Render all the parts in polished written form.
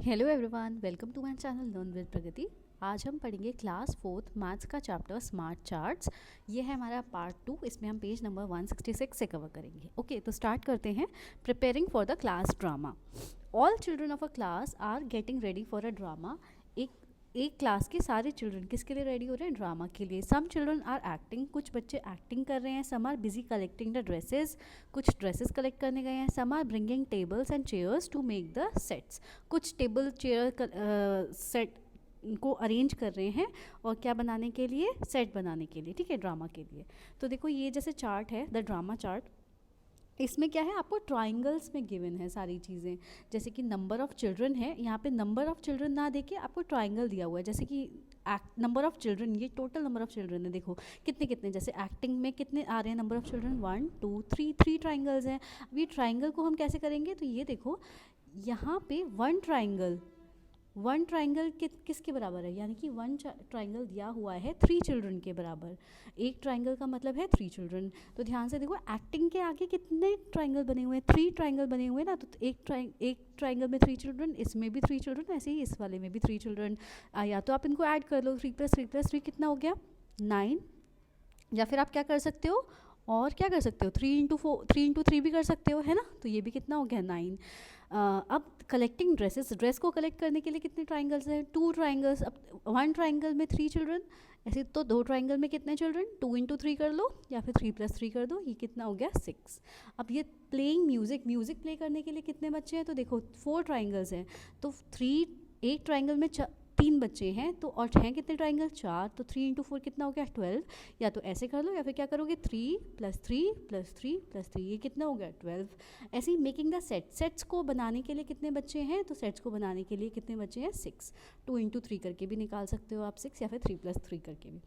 Hello everyone, welcome to my channel learn with Pragati. आज हम पढ़ेंगे क्लास फोर्थ मैथ्स का चैप्टर स्मार्ट चार्ट्स। ये है हमारा पार्ट 2। इसमें हम पेज नंबर 166 से कवर करेंगे। ओके, तो स्टार्ट करते हैं। Preparing for the class drama. All children of a class are getting ready for a drama. एक एक क्लास के सारे चिल्ड्रन किसके लिए रेडी हो रहे हैं? ड्रामा के लिए। सम चिल्ड्रन आर एक्टिंग, कुछ बच्चे एक्टिंग कर रहे हैं। Some are busy collecting the dresses, कुछ ड्रेसेस कलेक्ट करने गए हैं। Some are bringing tables and chairs to make the sets, कुछ टेबल चेयर सेट को अरेंज कर रहे हैं और क्या बनाने के लिए? सेट बनाने के लिए, ठीक है, ड्रामा के लिए। तो देखो ये जैसे चार्ट है, द ड्रामा चार्ट, इसमें क्या है, आपको ट्राइंगल्स में गिवन है सारी चीज़ें। जैसे कि नंबर ऑफ़ चिल्ड्रन है, यहाँ पे नंबर ऑफ़ चिल्ड्रन ना देके आपको ट्राइंगल दिया हुआ है। जैसे कि नंबर ऑफ़ चिल्ड्रन, ये टोटल नंबर ऑफ़ चिल्ड्रन है। देखो कितने कितने, जैसे एक्टिंग में कितने आ रहे हैं नंबर ऑफ़ चिल्ड्रन, 1 2 3, 3 ट्राइंगल्स हैं। अब ये ट्राइंगल को हम कैसे करेंगे? तो ये देखो यहाँ पे वन ट्राइंगल किसके बराबर है? यानी कि वन ट्राइंगल दिया हुआ है 3 चिल्ड्रन के बराबर। एक ट्राइंगल का मतलब है 3 चिल्ड्रन। तो ध्यान से देखो, एक्टिंग के आगे कितने ट्राइंगल बने हुए हैं? 3 ट्राइंगल बने हुए हैं ना। तो एक ट्राइंगल में 3 चिल्ड्रन, इसमें भी 3 चिल्ड्रन, ऐसे ही इस वाले में भी 3 चिल्ड्रन। या तो आप इनको ऐड कर लो, 3 + 3 + 3 कितना हो गया? 9। या फिर आप क्या कर सकते हो, और क्या कर सकते हो, 3 × 3 भी कर सकते हो, है ना। तो ये भी कितना हो गया? 9। अब कलेक्टिंग ड्रेसेस, ड्रेस को कलेक्ट करने के लिए कितने ट्राइंगल्स हैं? 2 ट्राइंगल्स। अब 1 ट्राइंगल में 3 चिल्ड्रन, ऐसे तो 2 ट्राइंगल में कितने चिल्ड्रन? 2 × 3 कर लो या फिर 3 + 3 कर दो, ये कितना हो गया? 6। अब ये प्लेइंग म्यूज़िक प्ले करने के लिए कितने बच्चे हैं? तो देखो 4 ट्राइंगल्स हैं, तो एक ट्राइंगल में 3 बच्चे हैं, तो और हैं कितने ट्राइंगल? 4। तो 3 × 4 कितना हो गया? 12। या तो ऐसे कर लो या फिर क्या करोगे? 3 + 3 + 3 + 3, ये कितना हो गया? 12। ऐसे ही मेकिंग द सेट्स को बनाने के लिए कितने बच्चे हैं? तो सेट्स को बनाने के लिए कितने बच्चे हैं? 6। 2 × 3 करके भी निकाल सकते हो आप 6, या फिर 3 + 3 करके भी।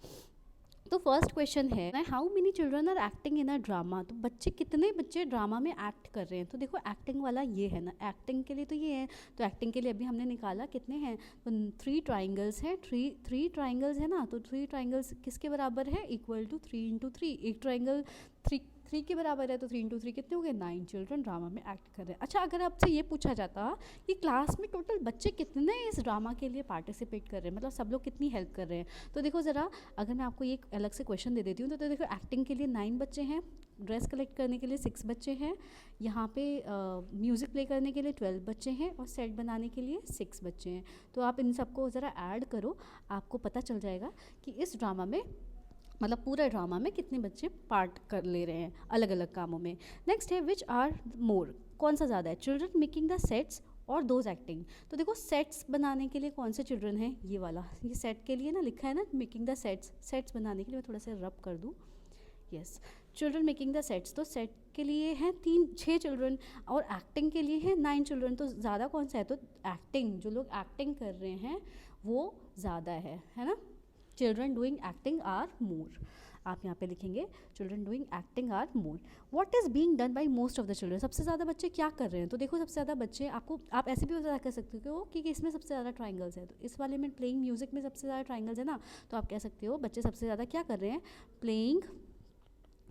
तो फर्स्ट क्वेश्चन है, how many children are acting in a drama. तो कितने बच्चे ड्रामा में एक्ट कर रहे हैं? तो देखो एक्टिंग वाला ये है ना, एक्टिंग के लिए तो ये है। तो एक्टिंग के लिए अभी हमने निकाला कितने हैं, तो 3 ट्राइंगल्स हैं। 3 ट्राइंगल्स है ना, तो 3 ट्राइंगल्स किसके बराबर है? Equal to 3 × 3। एक ट्राइंगल 3 के बराबर है, तो 3 × 3 कितने हो गए? 9 चिल्ड्रन ड्रामा में एक्ट कर रहे हैं। अच्छा, अगर आपसे ये पूछा जाता कि क्लास में टोटल बच्चे कितने इस ड्रामा के लिए पार्टिसिपेट कर रहे हैं, मतलब सब लोग कितनी हेल्प कर रहे हैं, तो देखो ज़रा, अगर मैं आपको ये एक अलग से क्वेश्चन दे देती हूँ, तो देखो एक्टिंग के लिए 9 बच्चे हैं, ड्रेस कलेक्ट करने के लिए 6 बच्चे हैं, यहाँ पे म्यूज़िक प्ले करने के लिए 12 बच्चे हैं, और सेट बनाने के लिए 6 बच्चे हैं। तो आप इन सबको ज़रा ऐड करो, आपको पता चल जाएगा कि इस ड्रामा में, मतलब पूरे ड्रामा में कितने बच्चे पार्ट कर ले रहे हैं अलग अलग कामों में। नेक्स्ट है, विच आर मोर, कौन सा ज़्यादा है? चिल्ड्रन मेकिंग द सेट्स और दोज एक्टिंग। तो देखो सेट्स बनाने के लिए कौन से चिल्ड्रन हैं? ये वाला, ये सेट के लिए ना लिखा है ना, मेकिंग द सेट्स बनाने के लिए मैं थोड़ा सा रब कर दूँ। Yes, children making the sets, तो सेट के लिए हैं 6 चिल्ड्रन, और एक्टिंग के लिए हैं 9 चिल्ड्रन। तो ज़्यादा कौन सा है? तो एक्टिंग, जो लोग एक्टिंग कर रहे हैं वो ज़्यादा है ना। Children doing acting are more, आप यहाँ पे लिखेंगे children doing acting are more. What is being done by most of the children, सबसे ज़्यादा बच्चे क्या कर रहे हैं? तो देखो सबसे ज़्यादा बच्चे, आपको आप ऐसे भी कर सकते हो कि इसमें सबसे ज़्यादा ट्राइंगल्स है, तो इस वाले में प्लेइंग म्यूजिक में सबसे ज़्यादा ट्राइंगल्स है ना, तो आप कह सकते हो बच्चे सबसे ज़्यादा क्या कर रहे हैं? प्लेइंग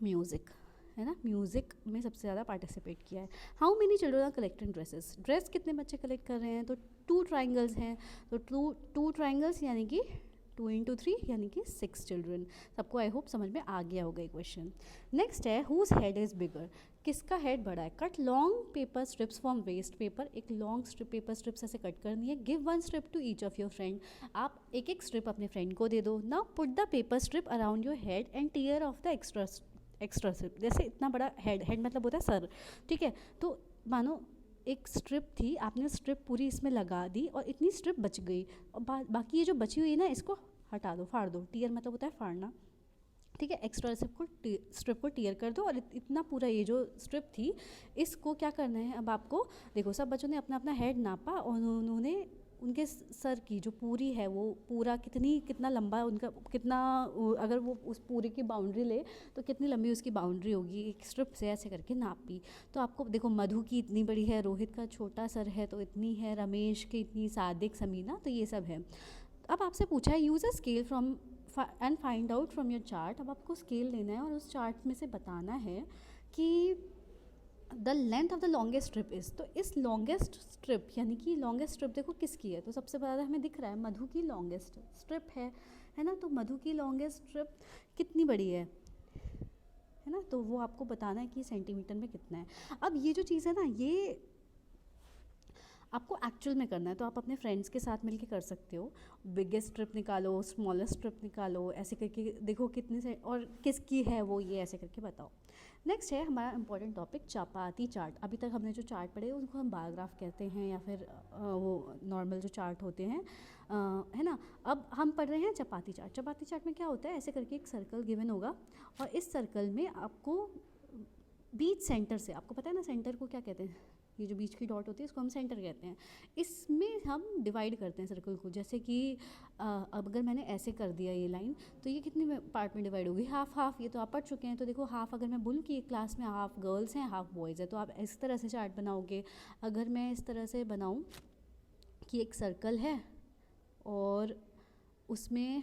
म्यूज़िक, है ना, म्यूज़िक में सबसे ज़्यादा पार्टिसिपेट किया है। How many children are collecting dresses, dress कितने बच्चे कलेक्ट कर रहे हैं? तो 2 ट्राइंगल्स हैं, तो टू ट्राइंगल्स यानी कि 2 × 3 यानी कि 6 चिल्ड्रन। सबको आई होप समझ में आ गया होगा ये क्वेश्चन। नेक्स्ट है, हुज हेड इज़ बिगर, किसका हेड बड़ा है? Cut long paper strips from waste paper, एक लॉन्ग पेपर स्ट्रिप्स ऐसे कट करनी है। Give 1 strip to each of your friend, आप एक एक स्ट्रिप अपने फ्रेंड को दे दो। Now put the paper strip around your head and tear off the extra strip. जैसे इतना बड़ा हेड मतलब होता है सर, ठीक है। तो मानो एक स्ट्रिप थी, आपने स्ट्रिप पूरी इसमें लगा दी और इतनी स्ट्रिप बच गई, और बाकी ये जो बची हुई है ना, इसको हटा दो, फाड़ दो। टीयर मतलब होता है फाड़ना, ठीक है। एक्स्ट्रा स्ट्रिप को टीयर कर दो, और इतना पूरा ये जो स्ट्रिप थी, इसको क्या करना है अब आपको? देखो सब बच्चों ने अपना अपना हेड नापा, और उन्होंने उनके सर की जो पूरी है, वो पूरा कितना लंबा उनका, कितना, अगर वो उस पूरे की बाउंड्री ले तो कितनी लंबी उसकी बाउंड्री होगी, एक स्ट्रिप से ऐसे करके नापी। तो आपको देखो मधु की इतनी बड़ी है, रोहित का छोटा सर है तो इतनी है, रमेश की इतनी, सादिक, समीना, तो ये सब है। अब आपसे पूछा है use a scale from and find out from your chart. अब आपको स्केल लेना है और उस चार्ट में से बताना है कि the length of the longest strip is, तो इस लॉन्गेस्ट स्ट्रिप यानी कि लॉन्गेस्ट स्ट्रिप देखो किसकी है, तो सबसे ज़्यादा हमें दिख रहा है मधु की लॉन्गेस्ट स्ट्रिप है ना। तो मधु की लॉन्गेस्ट स्ट्रिप कितनी बड़ी है ना, तो वो आपको बताना है कि सेंटीमीटर में कितना है। अब ये जो चीज़ है ना, ये आपको एक्चुअल में करना है, तो आप अपने फ्रेंड्स के साथ मिलके कर सकते हो। बिगेस्ट स्ट्रिप निकालो, स्मॉलेस्ट स्ट्रिप निकालो, ऐसे करके देखो कितने से और किसकी है वो, ये ऐसे करके बताओ। नेक्स्ट है हमारा इंपॉर्टेंट टॉपिक चपाती चार्ट। अभी तक हमने जो चार्ट पढ़े उनको हम बार ग्राफ कहते हैं या फिर वो नॉर्मल जो चार्ट होते हैं, है ना। अब हम पढ़ रहे हैं चपाती चार्ट। चपाती चार्ट में क्या होता है, ऐसे करके एक सर्कल गिवन होगा और इस सर्कल में आपको बीच सेंटर से, आपको पता है ना सेंटर को क्या कहते हैं, ये जो बीच की डॉट होती है इसको हम सेंटर कहते हैं। इसमें हम डिवाइड करते हैं सर्कल को, जैसे कि अब अगर मैंने ऐसे कर दिया ये लाइन, तो ये कितने पार्ट में डिवाइड होगी, हाफ हाफ। ये तो आप पढ़ चुके हैं। तो देखो हाफ, अगर मैं बोलूँ कि एक क्लास में हाफ गर्ल्स हैं हाफ बॉयज़ है, तो आप इस तरह से चार्ट बनाओगे। अगर मैं इस तरह से बनाऊँ कि एक सर्कल है और उसमें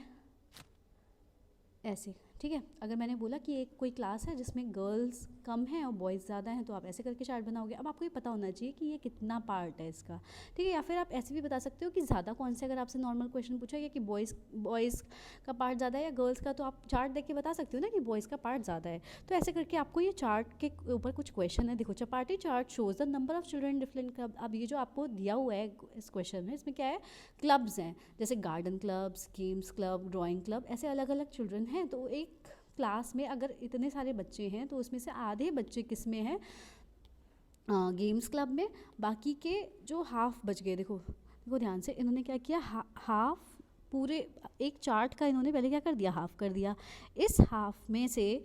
ऐसे, ठीक है। अगर मैंने बोला कि एक कोई क्लास है जिसमें गर्ल्स कम हैं और बॉयज़ ज़्यादा हैं, तो आप ऐसे करके चार्ट बनाओगे। अब आपको ये पता होना चाहिए कि ये कितना पार्ट है इसका, ठीक है। या फिर आप ऐसे भी बता सकते हो कि ज़्यादा कौन से, अगर आपसे नॉर्मल क्वेश्चन पूछा गया कि बॉयज़ का पार्ट ज़्यादा है या गर्ल्स का, तो आप चार्ट देख के बता सकते हो ना कि बॉयज़ का पार्ट ज़्यादा है। तो ऐसे करके आपको ये चार्ट के ऊपर कुछ क्वेश्चन है। देखो, chapati chart shows the number of children different club. अब ये जो आपको दिया हुआ है इस क्वेश्चन में, इसमें क्या है, क्लब्स हैं, जैसे garden clubs, games club, drawing club, ऐसे अलग अलग चिल्ड्रन हैं। तो एक क्लास में अगर इतने सारे बच्चे हैं तो उसमें से आधे बच्चे किस में हैं, गेम्स क्लब में, बाकी के जो हाफ बच गए। देखो देखो ध्यान से, इन्होंने क्या किया, हाफ पूरे एक चार्ट का इन्होंने पहले क्या कर दिया, हाफ कर दिया। इस हाफ में से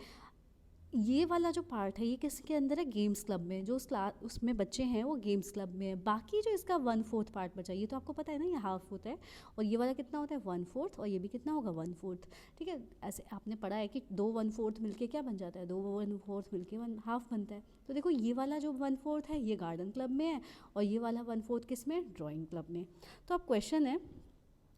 ये वाला जो पार्ट है ये किसके अंदर है, गेम्स क्लब में। जो उस क्लास उसमें बच्चे हैं वो गेम्स क्लब में है। बाकी जो इसका 1/4 पार्ट बचा, ये तो आपको पता है ना, ये हाफ होता है, और ये वाला कितना होता है 1/4, और ये भी कितना होगा 1/4, ठीक है। ऐसे आपने पढ़ा है कि 2 1/4 मिलके क्या बन जाता है, 2 1/4 मिलके 1 हाफ बनता है। तो देखो ये वाला जो 1/4 है ये गार्डन क्लब में है, और ये वाला 1/4 किस में, ड्राइंग क्लब में। तो अब क्वेश्चन है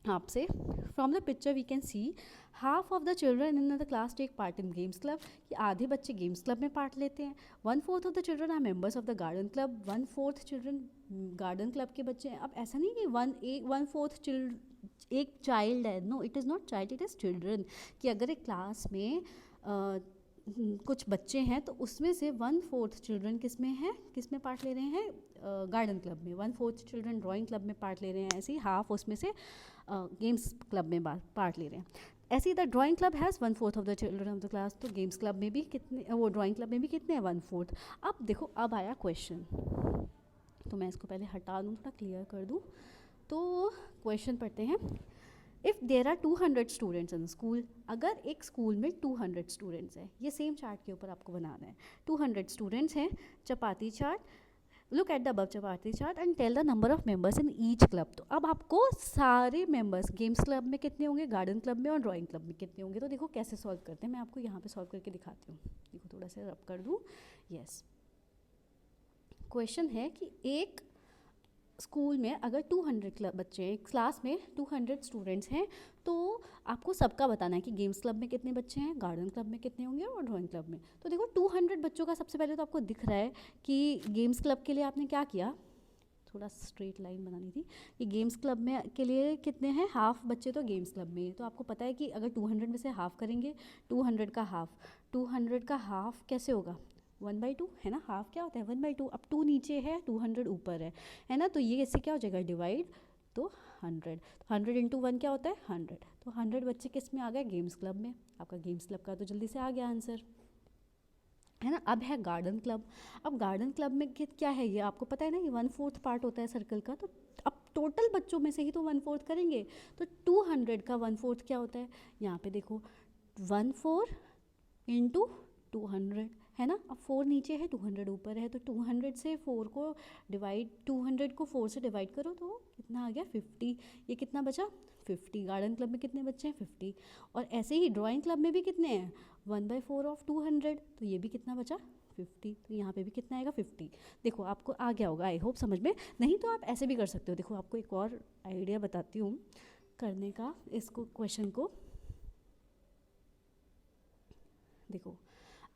आपसे, from the picture we can see half of the children in the class take part in games club, कि आधे बच्चे गेम्स क्लब में पार्ट लेते हैं। 1/4 of the children are members of the garden club, 1/4 children garden club के बच्चे हैं। अब ऐसा नहीं कि 1/4 एक चाइल्ड है, no it is not child, it is children. कि अगर एक क्लास में कुछ बच्चे हैं तो उसमें से 1/4 चिल्ड्रन किस में हैं, किस में पार्ट ले रहे हैं, गार्डन क्लब में। 1/4 चिल्ड्रन ड्राइंग क्लब में पार्ट ले रहे हैं, ऐसे ही हाफ उसमें से गेम्स क्लब में पार्ट ले रहे हैं। ऐसे ही the drawing club has 1/4 of the children of the class, तो गेम्स क्लब में भी कितने, वो ड्राइंग क्लब में भी कितने हैं, 1/4। अब देखो अब आया क्वेश्चन, तो मैं इसको पहले हटा दूँ, थोड़ा क्लियर कर दूँ। तो क्वेश्चन पढ़ते हैं। If there are 200 students in school, अगर एक स्कूल में 200 स्टूडेंट्स हैं, ये सेम चार्ट के ऊपर आपको बनाना है। 200 स्टूडेंट्स हैं, chapati chart, look at the above chapati chart and tell the number of members in each club. तो अब आपको सारे मेंबर्स गेम्स क्लब में कितने होंगे, गार्डन क्लब में और ड्राइंग क्लब में कितने होंगे। तो देखो कैसे सॉल्व करते हैं, मैं आपको यहाँ पे सॉल्व करके दिखाती हूँ। देखो थोड़ा सा रब कर दूँ, यस। क्वेश्चन है कि एक स्कूल में अगर 200 बच्चे हैं, क्लास में 200 स्टूडेंट्स हैं, तो आपको सबका बताना है कि गेम्स क्लब में कितने बच्चे हैं, गार्डन क्लब में कितने होंगे और ड्राइंग क्लब में। तो देखो 200 बच्चों का सबसे पहले तो आपको दिख रहा है कि गेम्स क्लब के लिए आपने क्या किया, थोड़ा स्ट्रेट लाइन बनानी थी कि गेम्स क्लब में के लिए कितने हैं, हाफ बच्चे तो गेम्स क्लब में। तो आपको पता है कि अगर 200 में से हाफ करेंगे, 200 का हाफ, 200 का हाफ कैसे होगा, 1/2 है ना। हाफ क्या होता है 1/2। अब 2 नीचे है, 200 ऊपर है ना। तो ये इससे क्या हो जाएगा, डिवाइड, तो 100, तो 100 इंटू 1 क्या होता है 100। तो 100 बच्चे किस में आ गए, गेम्स क्लब में। आपका गेम्स क्लब का तो जल्दी से आ गया आंसर, है ना। अब है गार्डन क्लब। अब गार्डन क्लब में क्या है, ये आपको पता है ना, ये 1/4 पार्ट होता है सर्कल का। तो अब टोटल बच्चों में से ही तो 1/4 करेंगे, तो 200 का 1/4 क्या होता है, यहाँ पे देखो 1/4 इंटू 200, है ना। अब 4 नीचे है, 200 ऊपर है, तो 200 से 4 को डिवाइड, 200 को 4 से डिवाइड करो तो कितना आ गया 50। ये कितना बचा 50। गार्डन क्लब में कितने बच्चे हैं 50। और ऐसे ही ड्राइंग क्लब में भी कितने हैं 1/4 ऑफ 200, तो ये भी कितना बचा 50। तो यहाँ पे भी कितना आएगा 50। देखो आपको आ गया होगा, आई होप समझ में। नहीं तो आप ऐसे भी कर सकते हो। देखो आपको एक और आइडिया बताती हूँ करने का इसको, क्वेश्चन को। देखो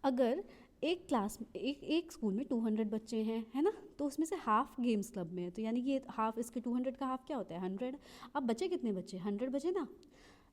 अगर एक क्लास में एक स्कूल में 200 बच्चे हैं, है ना, तो उसमें से हाफ गेम्स क्लब में है, तो यानी कि हाफ इसके 200 का हाफ क्या होता है 100। अब बचे कितने बच्चे 100 बचे ना,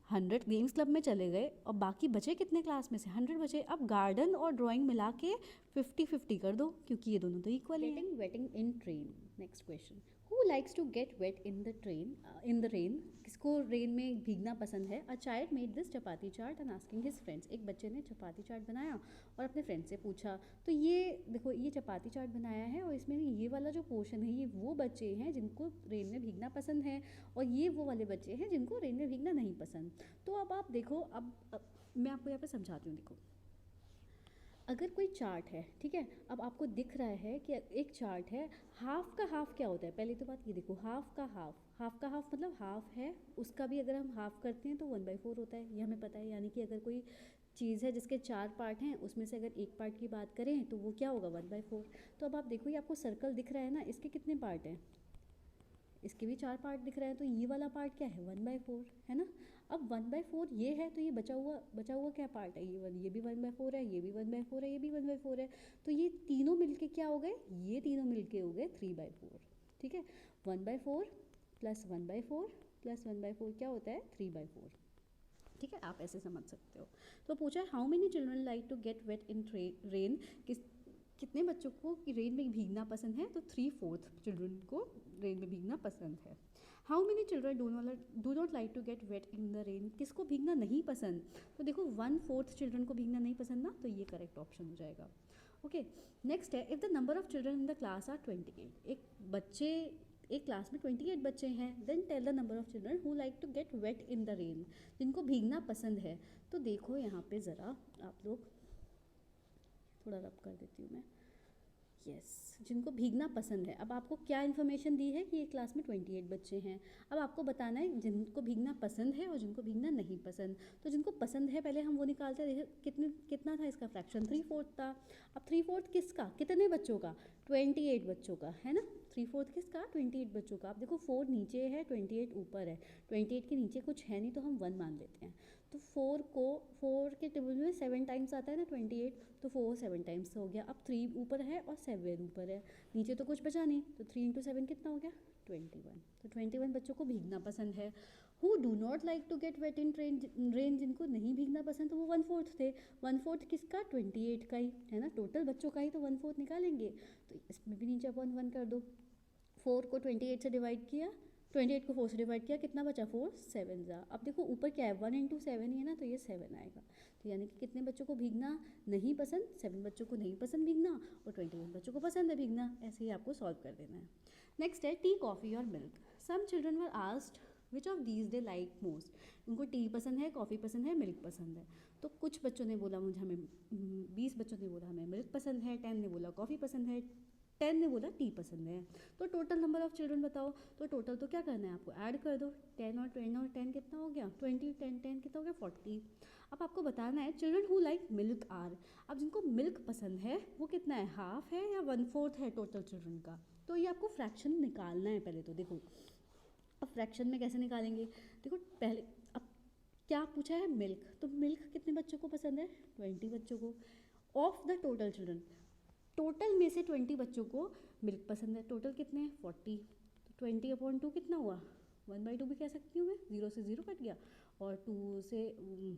100 गेम्स क्लब में चले गए और बाकी बचे कितने क्लास में से 100 बचे। अब गार्डन और ड्राइंग मिला के 50-50 कर दो क्योंकि ये दोनों तो इक्वल हैं। Getting wetting in train, next question, who likes to get wet in the train in the rain, किसको रेन में भीगना पसंद है। A child made this chapati chart and asking his friends, एक बच्चे ने चपाती चाट बनाया और अपने फ्रेंड से पूछा। तो ये देखो ये चपाती चाट बनाया है और इसमें ये वाला जो पोर्शन है ये वो बच्चे हैं जिनको रेन में भीगना पसंद है और ये वो वाले बच्चे हैं जिनको रेन में भीगना नहीं पसंद। तो अब आप देखो, अब मैं आपको यहाँ पे समझाती हूँ। देखो अगर कोई चार्ट है, ठीक है, अब आपको दिख रहा है कि एक चार्ट है, हाफ का हाफ क्या होता है, पहले तो बात ये देखो, हाफ का हाफ मतलब हाफ है, उसका भी अगर हम हाफ करते हैं तो 1/4 होता है, ये हमें पता है। यानी कि अगर कोई चीज़ है जिसके 4 पार्ट हैं उसमें से अगर एक पार्ट की बात करें तो वो क्या होगा 1/4। तो अब आप देखो ये आपको सर्कल दिख रहा है ना, इसके कितने पार्ट हैं, इसके भी 4 पार्ट दिख रहे हैं, तो ये वाला पार्ट क्या है 1/4, है ना। अब 1/4 ये है तो ये बचा हुआ क्या पार्ट है, ये भी 1/4 है, ये भी 1/4 है, ये भी 1/4 है, तो ये तीनों मिलके क्या हो गए, ये तीनों मिलके हो गए 3/4। ठीक है, 1/4 प्लस 1/4 प्लस 1/4 क्या होता है 3/4। ठीक है, आप ऐसे समझ सकते हो। तो पूछा है how many children like to get wet in rain, कितने बच्चों को रेन में भीगना पसंद है, तो 3/4 चिल्ड्रन को रेन में भीगना पसंद है। How many children do not like to get wet in the rain, किसको भीगना नहीं पसंद, तो देखो 1/4 चिल्ड्रन को भीगना नहीं पसंद ना, तो ये करेक्ट ऑप्शन हो जाएगा। ओके, नेक्स्ट है if the number of children in the class are 28, एक क्लास में 28 बच्चे हैं, then tell the number of children who like to get wet in the rain, जिनको भीगना पसंद है। तो देखो यहाँ पे ज़रा आप लोग, थोड़ा रब कर देती हूँ मैं, यस, जिनको भीगना पसंद है। अब आपको क्या इन्फॉर्मेशन दी है कि एक क्लास में 28 बच्चे हैं, अब आपको बताना है जिनको भीगना पसंद है और जिनको भीगना नहीं पसंद। तो जिनको पसंद है पहले हम वो निकालते हैं, देखिए कितना था इसका फ्रैक्शन 3/4 था। अब 3/4 किसका, कितने बच्चों का, 28 बच्चों का, है ना, 3/4 किसका 28 बच्चों का। अब देखो 4 नीचे है 28 ऊपर है, 28 के नीचे कुछ है नहीं तो हम 1 मान लेते हैं। तो 4 के टेबल में 7 टाइम्स आता है ना 28, तो 4 7 टाइम्स हो गया। अब 3 ऊपर है और 7 ऊपर है, नीचे तो कुछ बचा नहीं, तो 3 × 7 कितना हो गया 21। तो 21 बच्चों को भीगना पसंद है। Who do not like to get wet in rain, जिनको नहीं भीगना पसंद, तो वो 1/4 थे। 1/4 किसका 28 का ही, है ना, टोटल बच्चों का ही तो 1/4 निकालेंगे। तो इसमें भी नीचे अपॉन 1 कर दो, 4 को 28 से डिवाइड किया, 28 को 4 से डिवाइड किया, कितना बचा 4 7 जा। अब देखो ऊपर क्या है 1 × 7 ही है ना, तो ये 7 आएगा। तो यानी कि कितने बच्चों को भीगना नहीं पसंद, 7 बच्चों को नहीं पसंद भीगना और 21 बच्चों को पसंद है भीगना। ऐसे ही आपको सॉल्व कर देना है। नेक्स्ट है टी, कॉफ़ी और milk. Some children were asked which of these they like most, उनको टी पसंद है, कॉफ़ी पसंद है, मिल्क पसंद है। तो कुछ बच्चों ने बोला मुझे हमें 20 बच्चों ने बोला हमें मिल्क पसंद है, 10 ने बोला कॉफ़ी पसंद है, 10 ने बोला टी पसंद है। तो टोटल नंबर ऑफ चिल्ड्रन बताओ, तो टोटल तो क्या करना है आपको, ऐड कर दो, 10 और 10 कितना हो गया 20, 10 कितना हो गया 40। अब आपको बताना है children who like milk are, अब जिनको मिल्क पसंद है वो कितना है, हाफ है या 1/4 है टोटल चिल्ड्रन का। तो ये आपको फ्रैक्शन निकालना है पहले तो। देखो अब फ्रैक्शन में कैसे निकालेंगे, देखो पहले अब क्या पूछा है मिल्क, तो मिल्क कितने बच्चों को पसंद है 20 बच्चों को। Of the total children, total में से 20 बच्चों को मिल्क पसंद है, टोटल कितने हैं 40, तो 20/2 कितना हुआ 1/2 भी कह सकती हूँ मैं, 0 से 0 कट गया और 2 से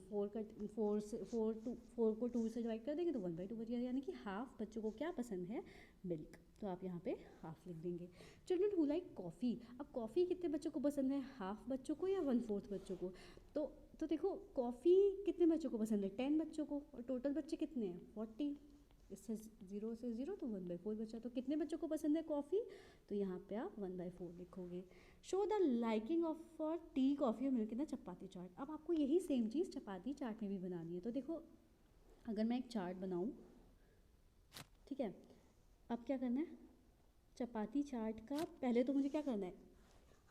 4 कट 4 से 4 को 2 से डिवाइड कर देंगे तो 1/2 बच गया। यानी कि हाफ बच्चों को क्या पसंद है मिल्क, तो आप यहाँ पे हाफ लिख देंगे। चिल्ड्रन हु लाइक कॉफ़ी, अब कॉफ़ी कितने बच्चों को पसंद है, हाफ बच्चों को या 1/4 बच्चों को। तो देखो कॉफ़ी कितने बच्चों को पसंद है 10 बच्चों को, और टोटल बच्चे कितने हैं 40, इससे 0 से 0 तो 1/4 बचा। तो कितने बच्चों को पसंद है कॉफ़ी, तो यहाँ पे आप 1/4 लिखोगे। Show the liking of for tea, coffee और milk in the chapati chart. अब आपको यही सेम चीज़ चपाती चार्ट में भी बनानी है। तो देखो अगर मैं एक चार्ट बनाऊँ, ठीक है, अब क्या करना है, चपाती चार्ट का पहले तो मुझे क्या करना है,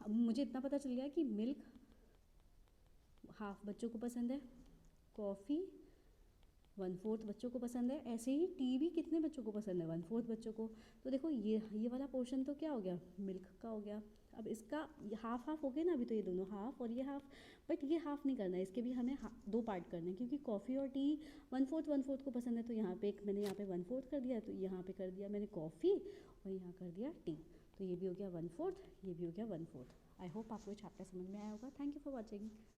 अब मुझे इतना पता चल गया कि मिल्क हाफ बच्चों को पसंद है, कॉफ़ी 1/4 बच्चों को पसंद है, ऐसे ही टी भी कितने बच्चों को पसंद है 1/4 बच्चों को। तो देखो ये वाला पोर्शन तो क्या हो गया मिल्क का हो गया। अब इसका हाफ हाफ हो गए ना अभी, तो ये दोनों हाफ और ये हाफ, बट ये हाफ नहीं करना है, इसके भी हमें दो पार्ट करने हैं, क्योंकि कॉफ़ी और टी 1/4 को पसंद है। तो यहाँ पे एक मैंने यहाँ पे 1/4 कर दिया, तो यहाँ पे कर दिया मैंने कॉफ़ी और यहाँ कर दिया टी। तो ये भी हो गया 1/4, ये भी हो गया 1/4। आई होप आपको चैप्टर समझ में आया होगा। Thank you for watching.